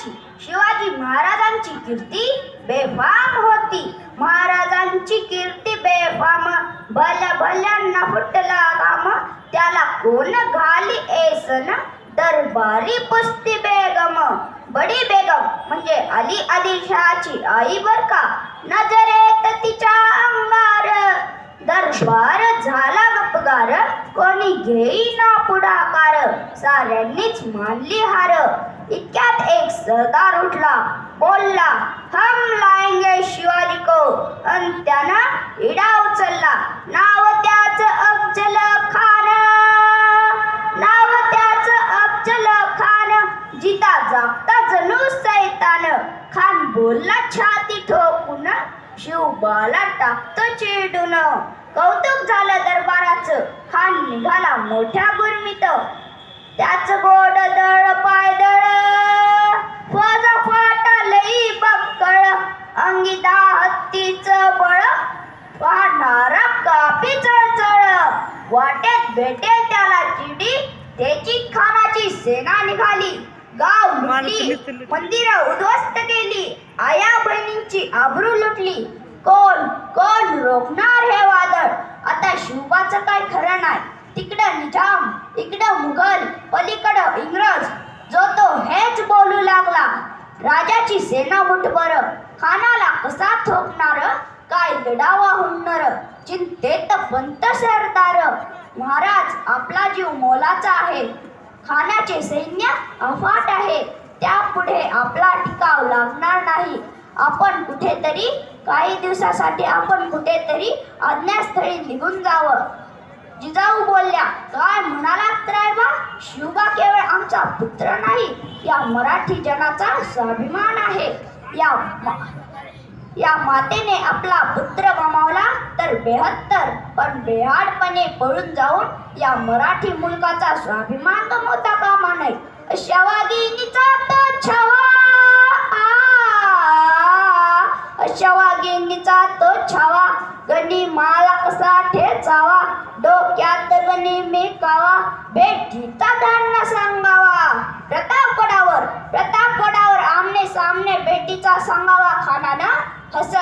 महाराजांची शिवाजी महाराजांची कीर्ती बेफाम होती. महाराजांची कीर्ती बेफाम, भल्या भल्यांना फुटला घाम. त्याला कोण घाली ऐसन, दरबारी पुसती बेगम. बडी बेगम म्हणजे अली आदिलशहाची आई बर का. नजरेत तिच्या अंगार दरबार झाला गपगार. कोणी घेईना पुढाकार, साऱ्यांनीच मानली हार. इतक्यात एक सरदार उठला, बोलला, हम लाएंगे शिवाजी को. अन त्यानं इडा उचलला. नाव त्याचं अफजल खान, नाव त्याचं अफजल खान. जिता जागता जणू सैतान. खान बोलला छाती ठोकून, शिवबाला टाकतो चिडून. कौतुक झालं दरबाराचं, खान निघाला मोठ्या गुरमीत. त्याच गोड दळ पायदळ, फौजा फाटा लई बक्कळ. अंगी हत्तीचं बळ, पाहणारा कापी चळचळ. वाटेत भेटेल त्याला चिडी, त्याची खानाची सेना निघाली. गाव लुटली, मंदिरं उद्ध्वस्त केली, आया बहिणींची आबरू लुटली. कोण कोण रोखणार हे वादळ. आता शिवबाचं काय खरं नाही. तिकडं निजाम, इकडं मुघल, पलीकडं इंग्रज. जो तो हेच बोलू लागला. राजाची सेना मुठभर, खानाला कसा थोपणार. काय लढावा हुंडर, चिंतेत पंत सरदार. महाराज आपला जीव मोलाचा आहे, खानाचे सैन्य अफाट आहे. त्यापुढे आपला टिकाव लागणार नाही. आपण कुठेतरी काही दिवसासाठी आपण कुठेतरी अज्ञातस्थळी निघून जावं. जिजाऊ बोलल्या, काय म्हणालात रायबा. शिवबा केवळ आमचा पुत्र नाही, या मराठी जनाचा स्वाभिमान आहे. या मातेने आपला पुत्र गमावला तर 72, पण बेहाडपणे पळून जाऊन या मराठी मुलकाचा स्वाभिमान गमावता कामा नये. अशा वाघिणीचा तो छावा, अशा वाघिणीचा तो छावा. गणी माला कसा ठेचावा, डोक्यात गणी मेकावा. भेटीचा धान्य सांगावा, प्रतापगडावर आमने सामने भेटीचा सांगावा. खानानं हसत